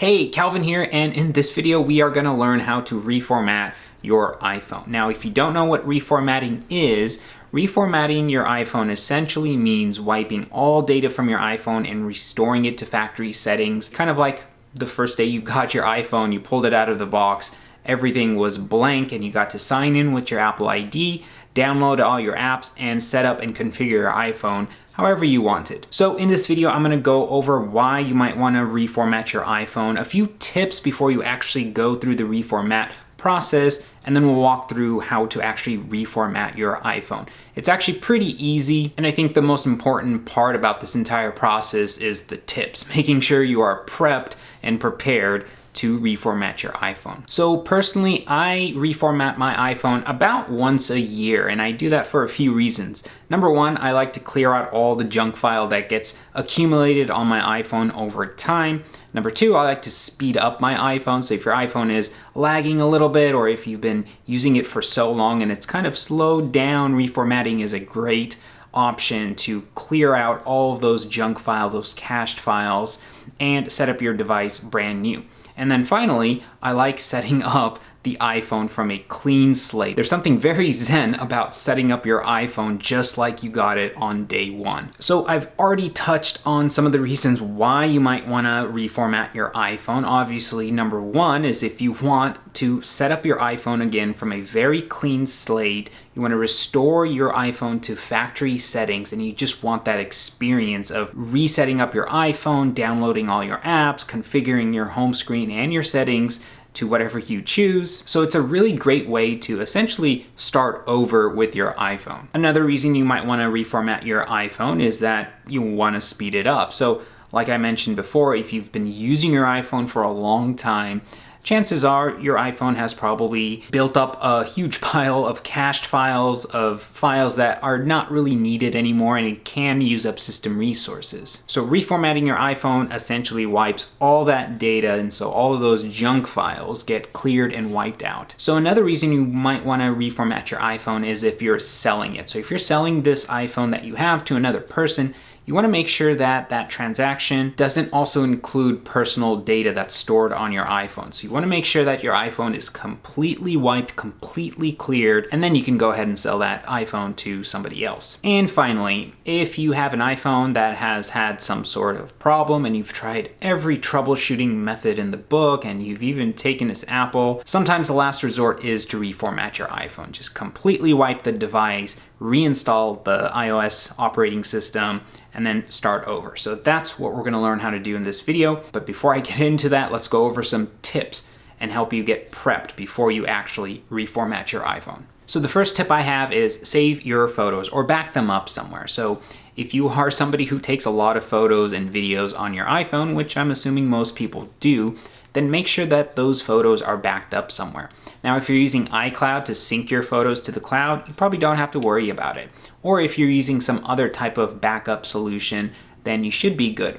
Hey, Calvin here, and in this video we are going to learn how to reformat your iPhone. Now, if you don't know what reformatting is, reformatting your iPhone essentially means wiping all data from your iPhone and restoring it to factory settings. Kind of like the first day you got your iPhone, you pulled it out of the box, everything was blank, and you got to sign in with your Apple ID, download all your apps, and set up and configure your iPhone however you wanted. So in this video, I'm going to go over why you might want to reformat your iPhone, a few tips before you actually go through the reformat process, and then we'll walk through how to actually reformat your iPhone. It's actually pretty easy, and I think the most important part about this entire process is the tips, making sure you are prepped and prepared to reformat your iPhone. So personally, I reformat my iPhone about once a year, and I do that for a few reasons. Number one, I like to clear out all the junk file that gets accumulated on my iPhone over time. Number two, I like to speed up my iPhone. So if your iPhone is lagging a little bit, or if you've been using it for so long and it's kind of slowed down, reformatting is a great option to clear out all of those junk files, those cached files, and set up your device brand new. And then finally, I like setting up the iPhone from a clean slate. There's something very zen about setting up your iPhone just like you got it on day one. So I've already touched on some of the reasons why you might want to reformat your iPhone. Obviously, number one is if you want to set up your iPhone again from a very clean slate, you want to restore your iPhone to factory settings, and you just want that experience of resetting up your iPhone, downloading all your apps, configuring your home screen and your settings to whatever you choose. So it's a really great way to essentially start over with your iPhone. Another reason you might want to reformat your iPhone is that you want to speed it up. So like I mentioned before, if you've been using your iPhone for a long time, chances are your iPhone has probably built up a huge pile of cached files, of files that are not really needed anymore, and it can use up system resources. So reformatting your iPhone essentially wipes all that data, and so all of those junk files get cleared and wiped out. So another reason you might want to reformat your iPhone is if you're selling it. So if you're selling this iPhone that you have to another person, you want to make sure that that transaction doesn't also include personal data that's stored on your iPhone. So you want to make sure that your iPhone is completely wiped, completely cleared, and then you can go ahead and sell that iPhone to somebody else. And finally, if you have an iPhone that has had some sort of problem and you've tried every troubleshooting method in the book and you've even taken it to Apple, sometimes the last resort is to reformat your iPhone. Just completely wipe the device, reinstall the iOS operating system, and then start over. So that's what we're going to learn how to do in this video. But before I get into that, let's go over some tips and help you get prepped before you actually reformat your iPhone. So the first tip I have is save your photos or back them up somewhere. So if you are somebody who takes a lot of photos and videos on your iPhone, which I'm assuming most people do, then make sure that those photos are backed up somewhere. Now, if you're using iCloud to sync your photos to the cloud, you probably don't have to worry about it. Or if you're using some other type of backup solution, then you should be good.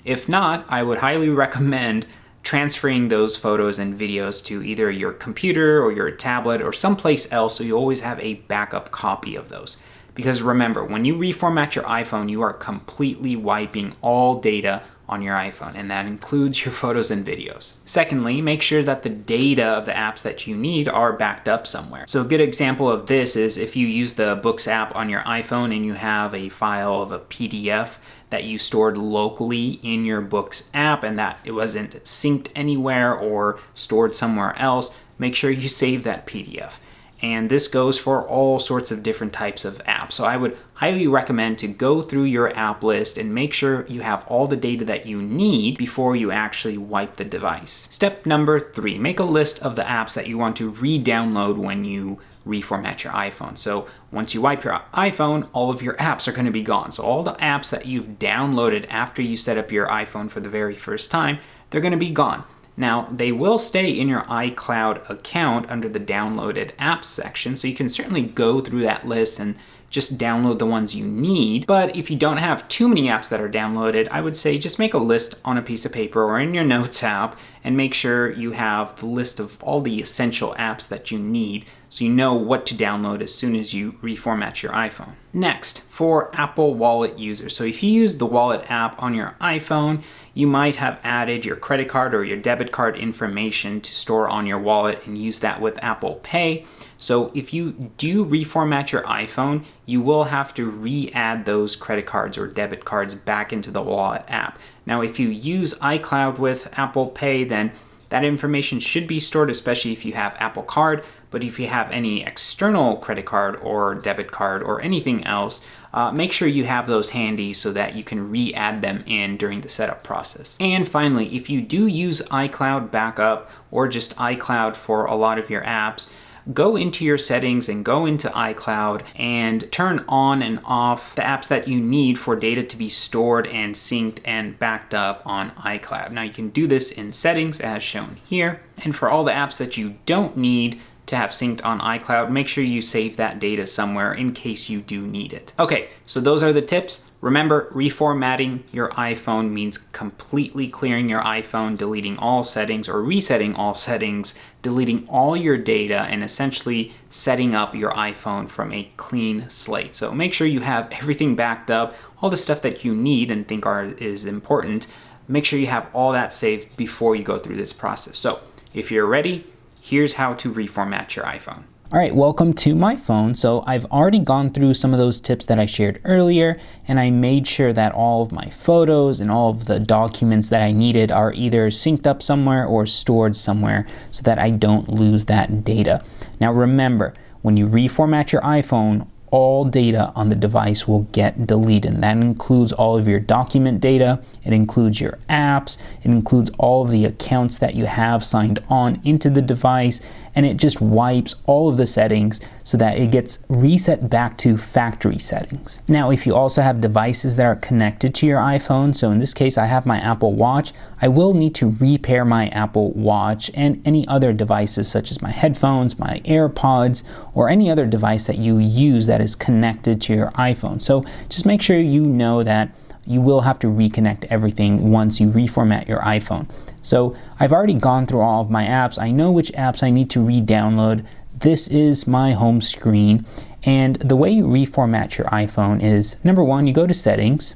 If not, I would highly recommend transferring those photos and videos to either your computer or your tablet or someplace else so you always have a backup copy of those. Because remember, when you reformat your iPhone, you are completely wiping all data on your iPhone, and that includes your photos and videos. Secondly, make sure that the data of the apps that you need are backed up somewhere. So a good example of this is if you use the Books app on your iPhone and you have a file of a PDF that you stored locally in your Books app and that it wasn't synced anywhere or stored somewhere else, make sure you save that PDF. And this goes for all sorts of different types of apps. So I would highly recommend to go through your app list and make sure you have all the data that you need before you actually wipe the device. Step number 3, make a list of the apps that you want to re-download when you reformat your iPhone. So once you wipe your iPhone, all of your apps are going to be gone. So all the apps that you've downloaded after you set up your iPhone for the very first time, they're going to be gone. Now, they will stay in your iCloud account under the downloaded apps section, so you can certainly go through that list and just download the ones you need. But if you don't have too many apps that are downloaded, I would say just make a list on a piece of paper or in your Notes app and make sure you have the list of all the essential apps that you need so you know what to download as soon as you reformat your iPhone. Next, for Apple Wallet users. So if you use the Wallet app on your iPhone, you might have added your credit card or your debit card information to store on your wallet and use that with Apple Pay. So if you do reformat your iPhone, you will have to re-add those credit cards or debit cards back into the Wallet app. Now, if you use iCloud with Apple Pay, then that information should be stored, especially if you have Apple Card. But if you have any external credit card or debit card or anything else, make sure you have those handy so that you can re-add them in during the setup process. And finally, if you do use iCloud backup or just iCloud for a lot of your apps, go into your settings and go into iCloud and turn on and off the apps that you need for data to be stored and synced and backed up on iCloud. Now you can do this in settings as shown here. And for all the apps that you don't need to have synced on iCloud, make sure you save that data somewhere in case you do need it. Okay, so those are the tips. Remember, reformatting your iPhone means completely clearing your iPhone, deleting all settings or resetting all settings, deleting all your data, and essentially setting up your iPhone from a clean slate. So make sure you have everything backed up, all the stuff that you need and think is important. Make sure you have all that saved before you go through this process. So if you're ready, here's how to reformat your iPhone. All right, welcome to my phone. So I've already gone through some of those tips that I shared earlier, and I made sure that all of my photos and all of the documents that I needed are either synced up somewhere or stored somewhere so that I don't lose that data. Now remember, when you reformat your iPhone, all data on the device will get deleted. That includes all of your document data, it includes your apps, it includes all of the accounts that you have signed on into the device, and it just wipes all of the settings so that it gets reset back to factory settings. Now, if you also have devices that are connected to your iPhone, so in this case I have my Apple Watch, I will need to repair my Apple Watch and any other devices such as my headphones, my AirPods, or any other device that you use that is connected to your iPhone. So just make sure you know that you will have to reconnect everything once you reformat your iPhone. So I've already gone through all of my apps. I know which apps I need to re-download. This is my home screen. And the way you reformat your iPhone is, number one, you go to settings.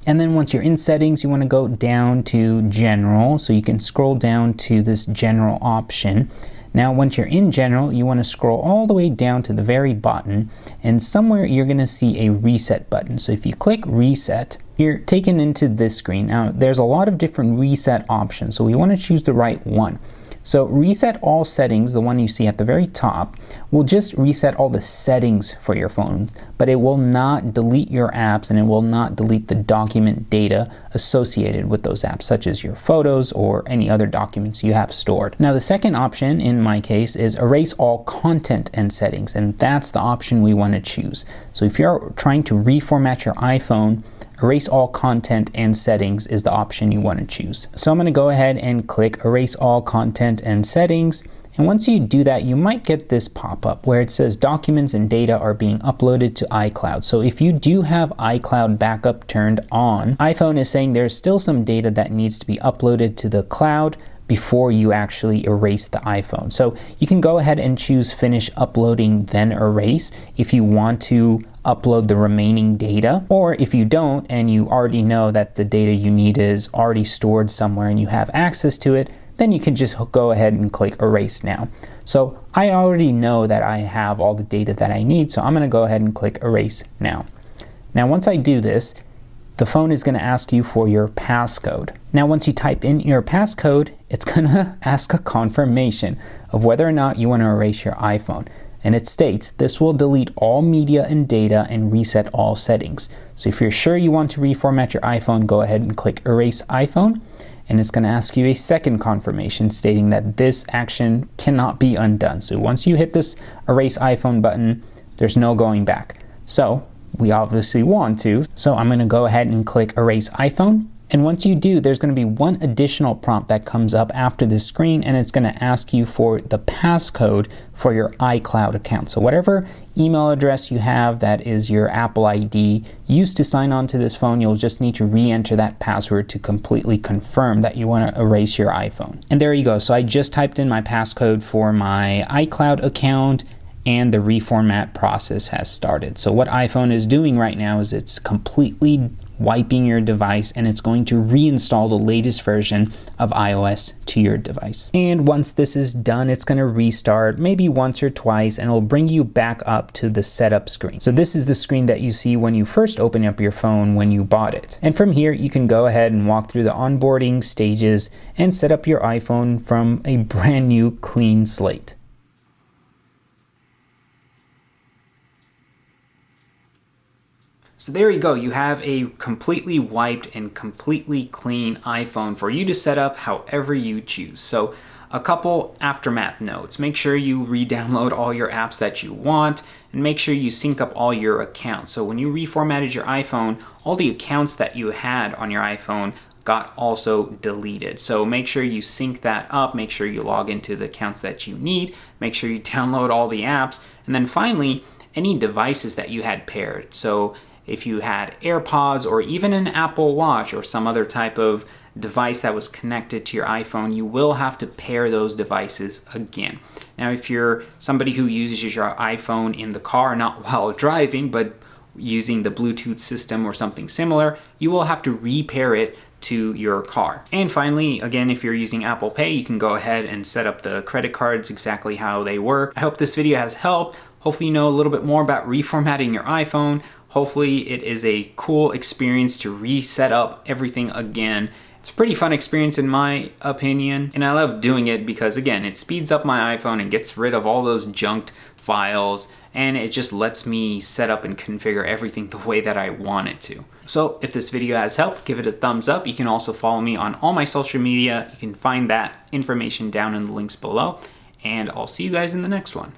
And then once you're in settings, you want to go down to general. So you can scroll down to this general option. Now, once you're in general, you want to scroll all the way down to the very bottom, and somewhere you're going to see a reset button. So if you click reset, you're taken into this screen. Now, there's a lot of different reset options, so we want to choose the right one. So reset all settings, the one you see at the very top, will just reset all the settings for your phone, but it will not delete your apps and it will not delete the document data associated with those apps, such as your photos or any other documents you have stored. Now, the second option in my case is erase all content and settings, and that's the option we want to choose. So if you're trying to reformat your iPhone, erase all content and settings is the option you want to choose. So I'm going to go ahead and click erase all content and settings. And once you do that, you might get this pop-up where it says documents and data are being uploaded to iCloud. So if you do have iCloud backup turned on, iPhone is saying there's still some data that needs to be uploaded to the cloud before you actually erase the iPhone. So you can go ahead and choose finish uploading then erase if you want to upload the remaining data, or if you don't and you already know that the data you need is already stored somewhere and you have access to it, then you can just go ahead and click erase now. So I already know that I have all the data that I need, so I'm going to go ahead and click erase now. Now once I do this, the phone is going to ask you for your passcode. Now once you type in your passcode, it's going to ask a confirmation of whether or not you want to erase your iPhone. And it states, this will delete all media and data and reset all settings. So if you're sure you want to reformat your iPhone, go ahead and click erase iPhone. And it's going to ask you a second confirmation stating that this action cannot be undone. So once you hit this erase iPhone button, there's no going back. So we obviously want to. So I'm going to go ahead and click erase iPhone. And once you do, there's going to be one additional prompt that comes up after this screen, and it's going to ask you for the passcode for your iCloud account. So whatever email address you have that is your Apple ID used to sign on to this phone, you'll just need to re-enter that password to completely confirm that you want to erase your iPhone. And there you go. So I just typed in my passcode for my iCloud account, and the reformat process has started. So what iPhone is doing right now is it's completely wiping your device, and it's going to reinstall the latest version of iOS to your device. And once this is done, it's going to restart maybe once or twice, and it'll bring you back up to the setup screen. So this is the screen that you see when you first open up your phone when you bought it. And from here, you can go ahead and walk through the onboarding stages and set up your iPhone from a brand new clean slate. So there you go, you have a completely wiped and completely clean iPhone for you to set up however you choose. So a couple aftermath notes. Make sure you re-download all your apps that you want, and make sure you sync up all your accounts. So when you reformatted your iPhone, all the accounts that you had on your iPhone got also deleted. So make sure you sync that up, make sure you log into the accounts that you need, make sure you download all the apps, and then finally, any devices that you had paired. So if you had AirPods or even an Apple Watch or some other type of device that was connected to your iPhone, you will have to pair those devices again. Now, if you're somebody who uses your iPhone in the car, not while driving, but using the Bluetooth system or something similar, you will have to repair it to your car. And finally, again, if you're using Apple Pay, you can go ahead and set up the credit cards exactly how they work. I hope this video has helped. Hopefully you know a little bit more about reformatting your iPhone. Hopefully it is a cool experience to reset up everything again. It's a pretty fun experience in my opinion, and I love doing it because, again, it speeds up my iPhone and gets rid of all those junked files, and it just lets me set up and configure everything the way that I want it to. So if this video has helped, give it a thumbs up. You can also follow me on all my social media. You can find that information down in the links below, and I'll see you guys in the next one.